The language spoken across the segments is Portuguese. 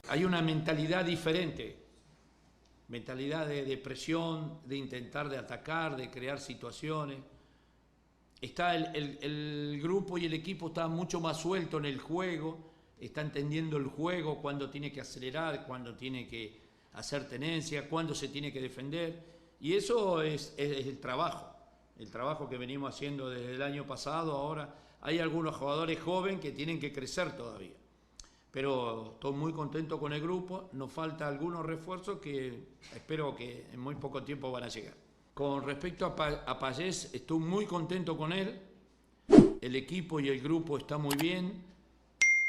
hay una mentalidad diferente, mentalidad de presión, de intentar de atacar, de crear situaciones. Está el grupo y el equipo está mucho más suelto en el juego, está entendiendo el juego, cuándo tiene que acelerar, cuándo tiene que hacer tenencia, cuándo se tiene que defender, y eso es el trabajo que venimos haciendo desde el año pasado. Ahora hay algunos jugadores jóvenes que tienen que crecer todavía, pero estoy muy contento con el grupo. Nos falta algunos refuerzos que espero que en muy poco tiempo van a llegar. Con respecto a Payés, estoy muy contento con él. El equipo y el grupo está muy bien.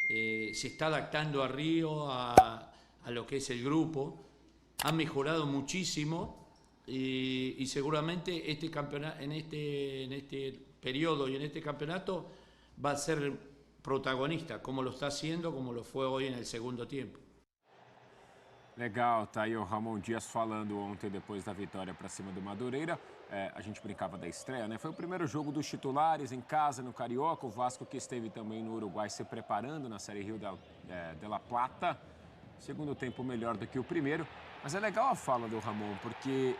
Se está adaptando a Río, a lo que es el grupo. Ha mejorado muchísimo y seguramente este campeonato, en este periodo y en este campeonato va a ser protagonista, como lo está haciendo, como lo fue hoy en el segundo tiempo. Legal, tá aí o Ramon Dias falando ontem depois da vitória para cima do Madureira. A gente brincava da estreia, né? Foi o primeiro jogo dos titulares em casa, no Carioca. O Vasco que esteve também no Uruguai se preparando na Série Rio de La Plata. Segundo tempo melhor do que o primeiro. Mas é legal a fala do Ramon, porque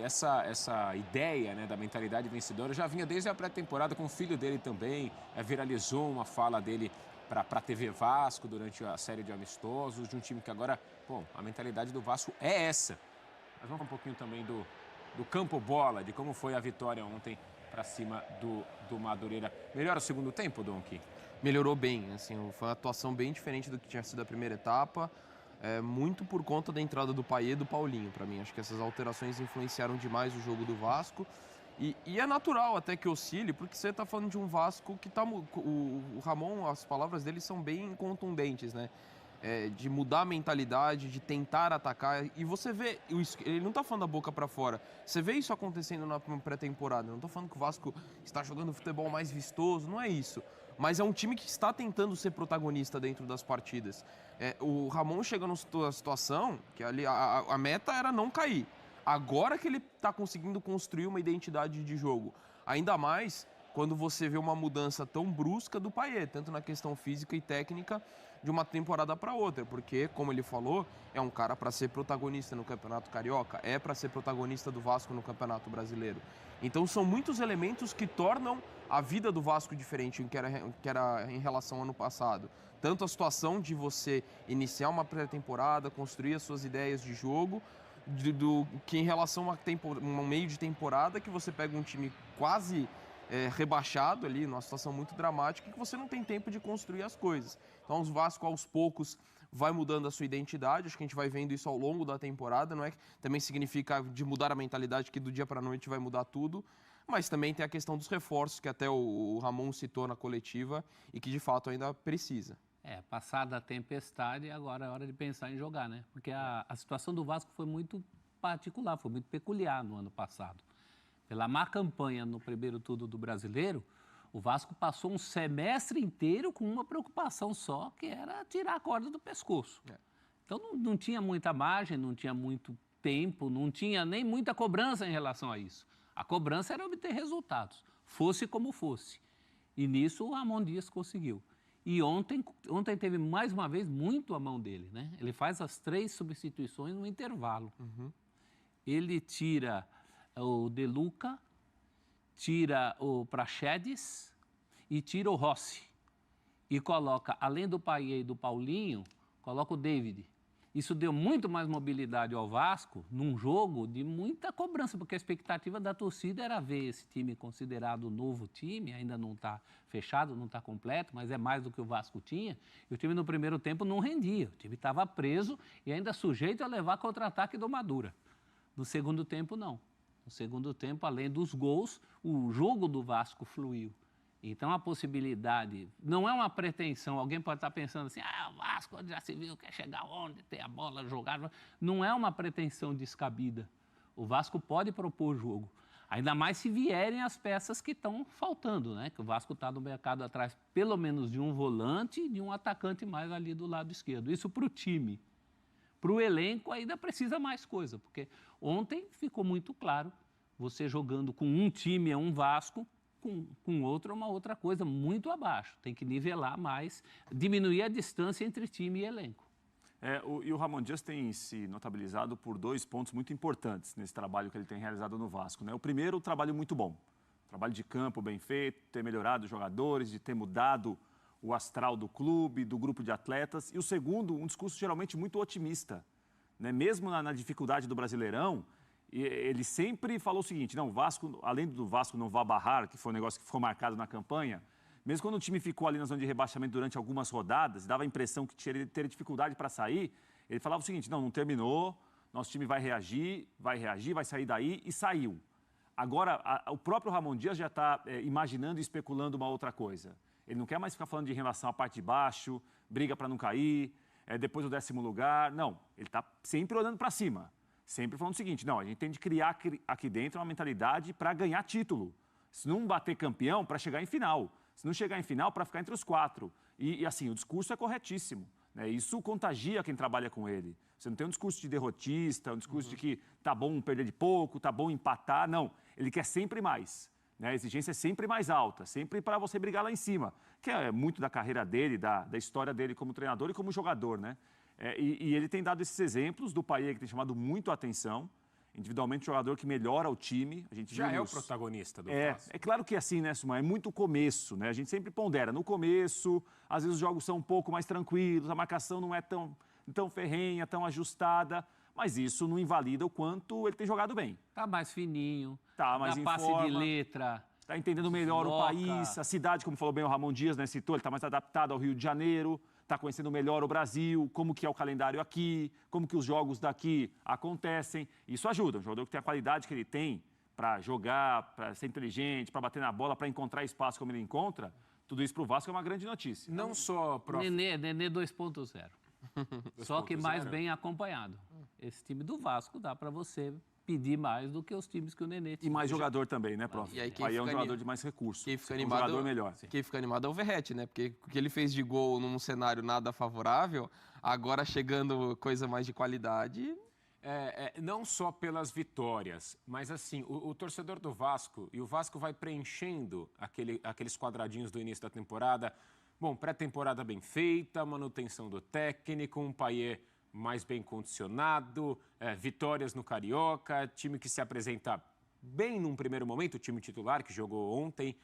essa ideia, né, da mentalidade vencedora já vinha desde a pré-temporada com o filho dele também. Viralizou uma fala dele para a TV Vasco durante a série de amistosos, de um time que agora, bom, a mentalidade do Vasco é essa. Mas vamos falar um pouquinho também do campo bola, de como foi a vitória ontem para cima do Madureira. Melhora o segundo tempo, Donk? Melhorou bem, assim, foi uma atuação bem diferente do que tinha sido a primeira etapa, muito por conta da entrada do Payet e do Paulinho, para mim. Acho que essas alterações influenciaram demais o jogo do Vasco. E é natural até que oscile, porque você está falando de um Vasco que está... O Ramon, as palavras dele são bem contundentes, né? De mudar a mentalidade, de tentar atacar. E você vê, ele não está falando da boca para fora, você vê isso acontecendo na pré-temporada. Não estou falando que o Vasco está jogando futebol mais vistoso, não é isso. Mas é um time que está tentando ser protagonista dentro das partidas. O Ramon chega numa situação que ali a meta era não cair. Agora que ele está conseguindo construir uma identidade de jogo. Ainda mais quando você vê uma mudança tão brusca do Payet, tanto na questão física e técnica, de uma temporada para outra. Porque, como ele falou, é um cara para ser protagonista no Campeonato Carioca, é para ser protagonista do Vasco no Campeonato Brasileiro. Então são muitos elementos que tornam a vida do Vasco diferente do que era em relação ao ano passado. Tanto a situação de você iniciar uma pré-temporada, construir as suas ideias de jogo, que em relação a um meio de temporada que você pega um time quase rebaixado ali, numa situação muito dramática, que você não tem tempo de construir as coisas. Então o Vasco aos poucos vai mudando a sua identidade, acho que a gente vai vendo isso ao longo da temporada, não é que também significa de mudar a mentalidade que do dia para a noite vai mudar tudo, mas também tem a questão dos reforços que até o Ramon citou na coletiva e que de fato ainda precisa. Passada a tempestade, agora é hora de pensar em jogar, né? Porque a situação do Vasco foi muito particular, foi muito peculiar no ano passado. Pela má campanha no primeiro turno do Brasileiro, o Vasco passou um semestre inteiro com uma preocupação só, que era tirar a corda do pescoço. Então não tinha muita margem, não tinha muito tempo, não tinha nem muita cobrança em relação a isso. A cobrança era obter resultados, fosse como fosse. E nisso o Ramon Dias conseguiu. E ontem teve mais uma vez muito a mão dele, né? Ele faz as 3 substituições no intervalo. Ele tira o De Luca, tira o Praxedes e tira o Rossi. E coloca, além do Payet e do Paulinho, coloca o David. Isso deu muito mais mobilidade ao Vasco num jogo de muita cobrança, porque a expectativa da torcida era ver esse time considerado novo time, ainda não está fechado, não está completo, mas é mais do que o Vasco tinha. E o time no primeiro tempo não rendia, o time estava preso e ainda sujeito a levar contra-ataque do Madura. No segundo tempo, não. No segundo tempo, além dos gols, o jogo do Vasco fluiu. Então, a possibilidade, não é uma pretensão, alguém pode estar pensando assim, o Vasco já se viu, quer chegar onde, ter a bola, jogar, não é uma pretensão descabida. O Vasco pode propor jogo, ainda mais se vierem as peças que estão faltando, né? Que o Vasco está no mercado atrás, pelo menos de um volante e de um atacante mais ali do lado esquerdo. Isso para o time. Para o elenco ainda precisa mais coisa, porque ontem ficou muito claro, você jogando com um time é um Vasco, com outro é uma outra coisa, muito abaixo. Tem que nivelar mais, diminuir a distância entre time e elenco. E o Ramon Dias tem se notabilizado por 2 pontos muito importantes nesse trabalho que ele tem realizado no Vasco, né? O primeiro, o trabalho muito bom. Trabalho de campo bem feito, ter melhorado os jogadores, de ter mudado o astral do clube, do grupo de atletas. E o segundo, um discurso geralmente muito otimista, né? Mesmo na dificuldade do Brasileirão, ele sempre falou o seguinte, não, o Vasco, além do Vasco não vá barrar, que foi um negócio que ficou marcado na campanha, mesmo quando o time ficou ali na zona de rebaixamento durante algumas rodadas, dava a impressão que teria dificuldade para sair, ele falava o seguinte, não terminou, nosso time vai reagir, vai sair daí, e saiu. Agora, o próprio Ramon Dias já está imaginando e especulando uma outra coisa. Ele não quer mais ficar falando de relação à parte de baixo, briga para não cair, depois do 10º lugar. Não, ele está sempre olhando para cima. Sempre falando o seguinte, não, a gente tem de criar aqui dentro uma mentalidade para ganhar título. Se não bater campeão, para chegar em final. Se não chegar em final, para ficar entre os 4. E assim, o discurso é corretíssimo, né? Isso contagia quem trabalha com ele. Você não tem um discurso de derrotista, um discurso de que tá bom perder de pouco, tá bom empatar. Não, ele quer sempre mais, né? A exigência é sempre mais alta, sempre para você brigar lá em cima. Que é muito da carreira dele, da história dele como treinador e como jogador, né? E ele tem dado esses exemplos do Payet, que tem chamado muito a atenção. Individualmente, um jogador que melhora o time. A gente já é o protagonista do Vasco. É claro que é assim, né, Suma? É muito começo, né? A gente sempre pondera. No começo, às vezes os jogos são um pouco mais tranquilos, a marcação não é tão ferrenha, tão ajustada. Mas isso não invalida o quanto ele tem jogado bem. Tá mais fininho, tá mais em passe forma, de letra. Tá entendendo melhor o país, a cidade, como falou bem o Ramon Dias, né? Citou, ele tá mais adaptado ao Rio de Janeiro. Está conhecendo melhor o Brasil, como que é o calendário aqui, como que os jogos daqui acontecem. Isso ajuda. Um jogador que tem a qualidade que ele tem para jogar, para ser inteligente, para bater na bola, para encontrar espaço como ele encontra, tudo isso para o Vasco é uma grande notícia. Não só... Nenê 2.0. Só que mais bem acompanhado. Esse time do Vasco dá para você pedir mais do que os times que o Nenê tinha. E mais jogador também, né, prof? E aí, é um jogador de mais recursos. Quem fica um animado, jogador melhor. Quem fica animado é o Verratti, né? Porque o que ele fez de gol num cenário nada favorável, agora chegando coisa mais de qualidade... não só pelas vitórias, mas assim, o torcedor do Vasco, e o Vasco vai preenchendo aqueles quadradinhos do início da temporada. Bom, pré-temporada bem feita, manutenção do técnico, um Payet mais bem condicionado, vitórias no Carioca, time que se apresenta bem num primeiro momento, o time titular que jogou ontem.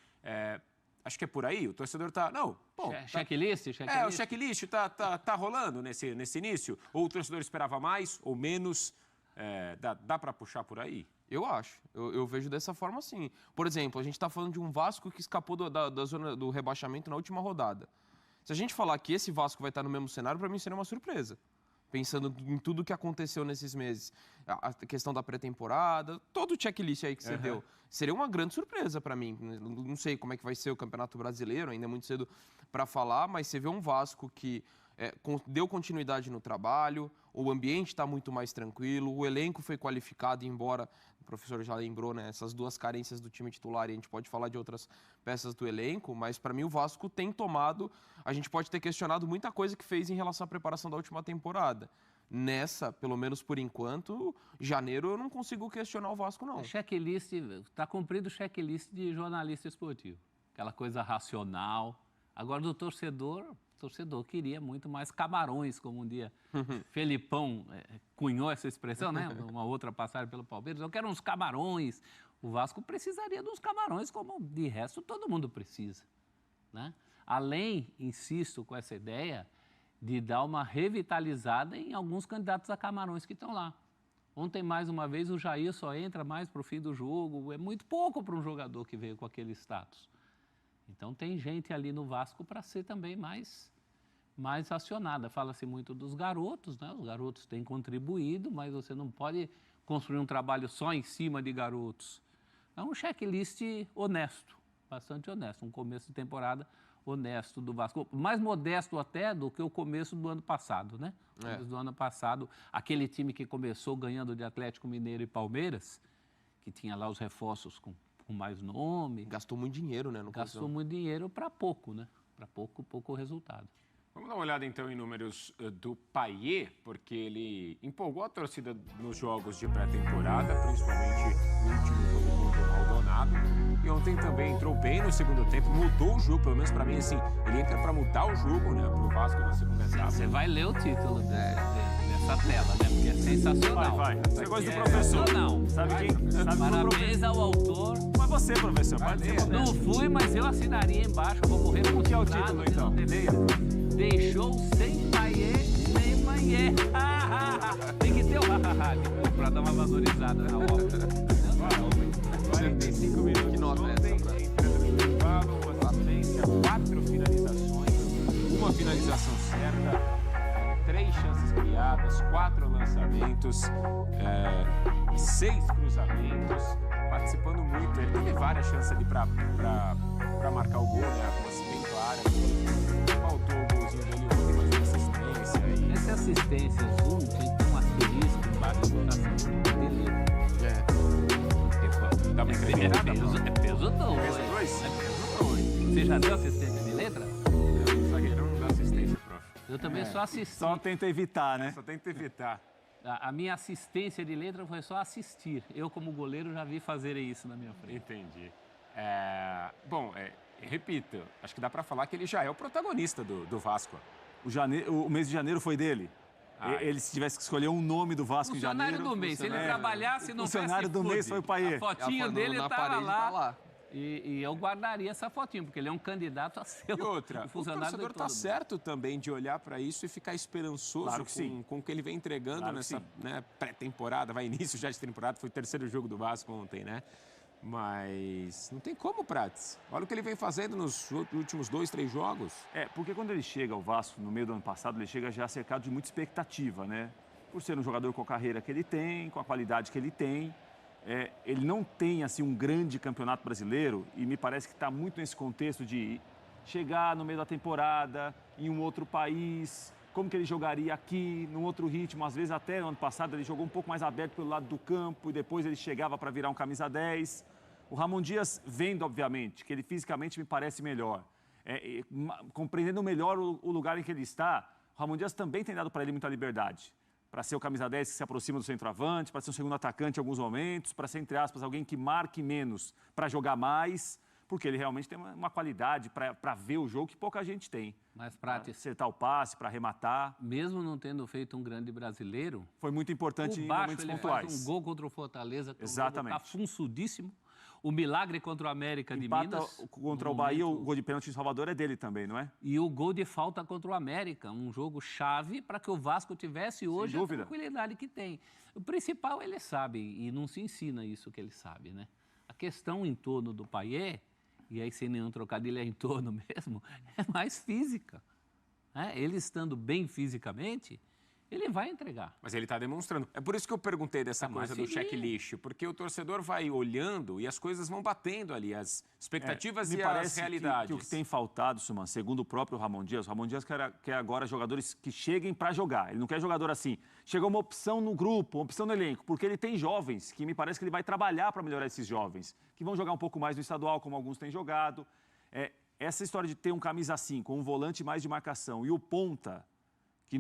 Acho que é por aí, o torcedor tá... Não, bom... Checklist? O checklist tá rolando nesse início. Ou o torcedor esperava mais ou menos, dá para puxar por aí? Eu acho, eu vejo dessa forma sim. Por exemplo, a gente está falando de um Vasco que escapou da zona do rebaixamento na última rodada. Se a gente falar que esse Vasco vai estar no mesmo cenário, para mim seria uma surpresa. Pensando em tudo que aconteceu nesses meses. A questão da pré-temporada, todo o checklist aí que você deu. Seria uma grande surpresa para mim. Não sei como é que vai ser o Campeonato Brasileiro, ainda é muito cedo para falar, mas você vê um Vasco que deu continuidade no trabalho, o ambiente está muito mais tranquilo, o elenco foi qualificado, embora o professor já lembrou, né, essas 2 carências do time titular, e a gente pode falar de outras peças do elenco, mas para mim o Vasco tem tomado, a gente pode ter questionado muita coisa que fez em relação à preparação da última temporada. Nessa, pelo menos por enquanto, janeiro eu não consigo questionar o Vasco, não. Checklist, está cumprido o checklist de jornalista esportivo. Aquela coisa racional. Agora, do torcedor queria muito mais camarões, como um dia Felipão cunhou essa expressão, né? Uma outra passagem pelo Palmeiras. Eu quero uns camarões. O Vasco precisaria dos camarões, como de resto todo mundo precisa, né? Além, insisto com essa ideia, de dar uma revitalizada em alguns candidatos a camarões que estão lá. Ontem, mais uma vez, o Jair só entra mais para o fim do jogo. É muito pouco para um jogador que veio com aquele status. Então, tem gente ali no Vasco para ser também mais acionada. Fala-se muito dos garotos, né? Os garotos têm contribuído, mas você não pode construir um trabalho só em cima de garotos. É um checklist honesto, bastante honesto. Um começo de temporada honesto do Vasco. Mais modesto até do que o começo do ano passado, né? O começo do ano passado, aquele time que começou ganhando de Atlético Mineiro e Palmeiras, que tinha lá os reforços com mais nome. Gastou muito dinheiro, né? Gastou muito dinheiro para pouco, né? Para pouco resultado. Vamos dar uma olhada então em números do Payet, porque ele empolgou a torcida nos jogos de pré-temporada, principalmente no último jogo contra o Maldonado. E ontem também entrou bem no segundo tempo, mudou o jogo, pelo menos pra mim, assim, ele entra pra mudar o jogo, né, pro Vasco na segunda etapa. Você vai ler o título dessa tela, né? Porque é sensacional. Vai. Você gosta do É professor. sensacional. Sabe quem? Sabe Parabéns ao autor. Mas você, professor, pode ser Não fui, mas eu assinaria embaixo como revoltado. O que é o título, então? Deixou sem paiê, nem manhê. Tem que ter o ha-ha-ha pra dar uma valorizada na obra. 45 minutos. Que nota é ontem, essa, entrando no intervalo, uma assistência, 4 finalizações, uma finalização certa, 3 chances criadas, 4 lançamentos, 6 cruzamentos, participando muito. Ele teve várias chances ali para marcar o gol, né? Algumas bem claras. Faltou o golzinho dele ontem, mas uma assistência. Essa assistência zoom tem que ter um asterisco embaixo da votação dele. Dá uma incrementada, É peso 2. Peso 2? É peso 2. Você já deu assistência de letra? O zagueirão não dá assistência, prof. Eu também só assisti. Só tenta evitar, né? Só tenta evitar. A minha assistência de letra foi só assistir. Eu, como goleiro, já vi fazerem isso na minha frente. Entendi. Bom, repito, acho que dá para falar que ele já é o protagonista do Vasco. O mês de janeiro foi dele. Ele, se tivesse que escolher um nome do Vasco em janeiro... Funcionário do mês. Se ele trabalhasse, não funcionário do mês foi o Paiê. A fotinho dele na estava parede lá. tá lá. E eu guardaria essa fotinho, porque ele é um candidato a ser E outra, o o funcionário torcedor de está todo mundo. certo também de olhar para isso e ficar esperançoso Claro que sim. com o que ele vem entregando Claro que nessa sim. pré-temporada, início já de temporada, foi o terceiro jogo do Vasco ontem, né? Mas não tem como, Prats. Olha o que ele vem fazendo nos últimos 2, 3 jogos. Porque quando ele chega ao Vasco, no meio do ano passado, ele chega já cercado de muita expectativa, né? Por ser um jogador com a carreira que ele tem, com a qualidade que ele tem. Ele não tem, assim, um grande campeonato brasileiro e me parece que está muito nesse contexto de chegar no meio da temporada, em um outro país, como que ele jogaria aqui, num outro ritmo. Às vezes, até no ano passado, ele jogou um pouco mais aberto pelo lado do campo e depois ele chegava para virar um camisa 10. O Ramon Dias, vendo, obviamente, que ele fisicamente me parece melhor, compreendendo melhor o lugar em que ele está, o Ramon Dias também tem dado para ele muita liberdade. Para ser o camisa 10 que se aproxima do centroavante, para ser um segundo atacante em alguns momentos, para ser, entre aspas, alguém que marque menos para jogar mais, porque ele realmente tem uma qualidade para ver o jogo que pouca gente tem. Mas, Para Prates, acertar o passe, para arrematar. mesmo não tendo feito um grande brasileiro, Foi muito importante o em Baixo momentos ele pontuais. faz um gol contra o Fortaleza, que Exatamente. está funçudíssimo. O milagre contra o América de Empata Minas. contra um o Bahia, momento- o gol de pênalti em Salvador é dele também, não é? E o gol de falta contra o América, um jogo chave para que o Vasco tivesse hoje a dúvida. tranquilidade que tem. O principal ele sabe, e não se ensina isso que ele sabe, né? A questão em torno do Paiê, e aí sem nenhum trocadilho é em torno mesmo, é mais física. Né? Ele estando bem fisicamente, ele vai entregar. Mas ele está demonstrando. É por isso que eu perguntei dessa Tá, coisa mas do sim. checklist, porque o torcedor vai olhando e as coisas vão batendo ali, as expectativas Me e parece as realidades. que o que tem faltado, Suman, segundo o próprio Ramon Dias quer agora jogadores que cheguem para jogar. Ele não quer jogador assim. Chegou uma opção no grupo, uma opção no elenco, porque ele tem jovens, que me parece que ele vai trabalhar para melhorar esses jovens, que vão jogar um pouco mais no estadual, como alguns têm jogado. Essa história de ter um camisa 5, um volante mais de marcação e o ponta, que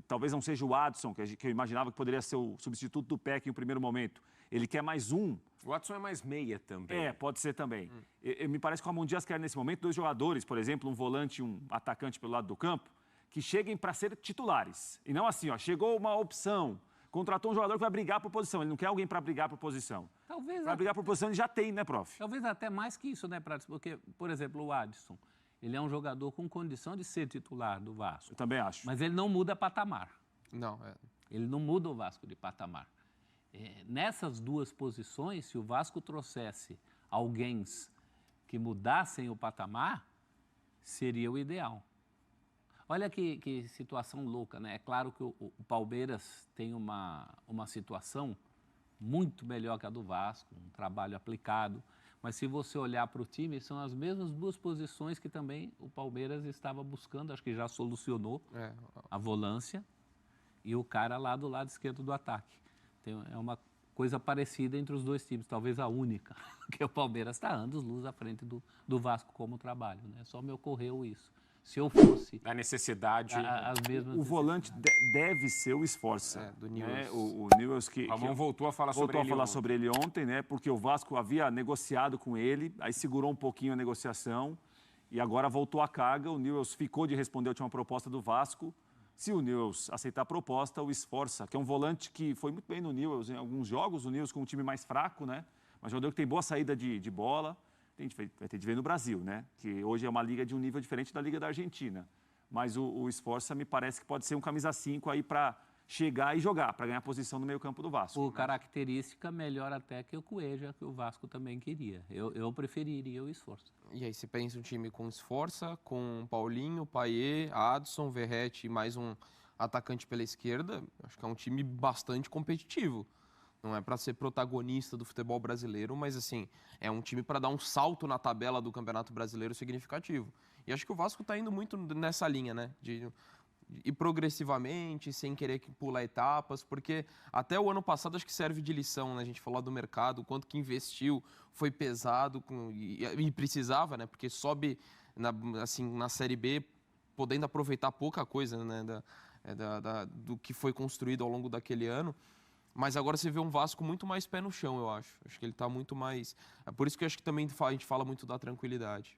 talvez não seja o Adson, que eu imaginava que poderia ser o substituto do Peck em um primeiro momento. Ele quer mais um. O Watson é mais meia também. Pode ser também. Me parece que o Ramon Dias quer, nesse momento, 2 jogadores, por exemplo, um volante e um atacante pelo lado do campo, que cheguem para ser titulares. E não assim, chegou uma opção, contratou um jogador que vai brigar por posição. Ele não quer alguém para brigar por posição. Talvez, Para brigar por posição ele já tem, né, prof? talvez até mais que isso, né, Prates? Porque, por exemplo, o Adson, ele é um jogador com condição de ser titular do Vasco. Eu também acho. Mas ele não muda patamar. Não, Ele não muda o Vasco de patamar. Nessas duas posições, se o Vasco trouxesse alguém que mudassem o patamar, seria o ideal. Olha que situação louca, né? É claro que o Palmeiras tem uma situação muito melhor que a do Vasco, um trabalho aplicado. Mas se você olhar para o time, são as mesmas 2 posições que também o Palmeiras estava buscando, acho que já solucionou a volância e o cara lá do lado esquerdo do ataque. É uma coisa parecida entre os 2 times, talvez a única, que o Palmeiras está anos luz à frente do Vasco como trabalho, né? Só me ocorreu isso. Se eu fosse Da necessidade. as mesmas O volante deve ser o Esforça. do né? Newell's. O Newell's que Ramon voltou a falar sobre ele. sobre ele ontem, né? Porque o Vasco havia negociado com ele, aí segurou um pouquinho a negociação e agora voltou a carga. O Newell's ficou de responder a última proposta do Vasco. Se o Newell's aceitar a proposta, o Esforça, que é um volante que foi muito bem no Newell's em alguns jogos, o Newell's com um time mais fraco, né? Mas jogador que tem boa saída de bola. A gente vai ter de ver no Brasil, né? Que hoje é uma liga de um nível diferente da Liga da Argentina. Mas o Esforça me parece que pode ser um camisa 5 aí para chegar e jogar, para ganhar posição no meio-campo do Vasco. Por característica, melhor até que o Cueja, que o Vasco também queria. Eu preferiria o Esforço. E aí você pensa um time com Esforça, com Paulinho, Payet, Adson, Verratti e mais um atacante pela esquerda. Acho que é um time bastante competitivo. Não é para ser protagonista do futebol brasileiro, mas assim, é um time para dar um salto na tabela do Campeonato Brasileiro significativo. E acho que o Vasco está indo muito nessa linha, né? De ir progressivamente, sem querer pular etapas, porque até o ano passado acho que serve de lição, né? A gente falou do mercado, o quanto que investiu, foi pesado e precisava, né? Porque sobe na Série B, podendo aproveitar pouca coisa, né? Do que foi construído ao longo daquele ano. Mas agora você vê um Vasco muito mais pé no chão, eu acho. Acho que ele está muito mais... É por isso que eu acho que também a gente fala muito da tranquilidade.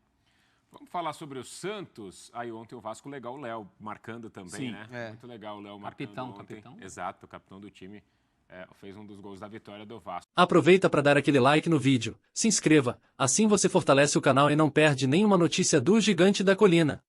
Vamos falar sobre o Santos. Aí ontem o Vasco, legal, o Léo marcando também, Sim, né? é. Muito legal o Léo marcando ontem. Capitão. Exato, o capitão do time. Fez um dos gols da vitória do Vasco. Aproveita para dar aquele like no vídeo, se inscreva, assim você fortalece o canal e não perde nenhuma notícia do Gigante da Colina.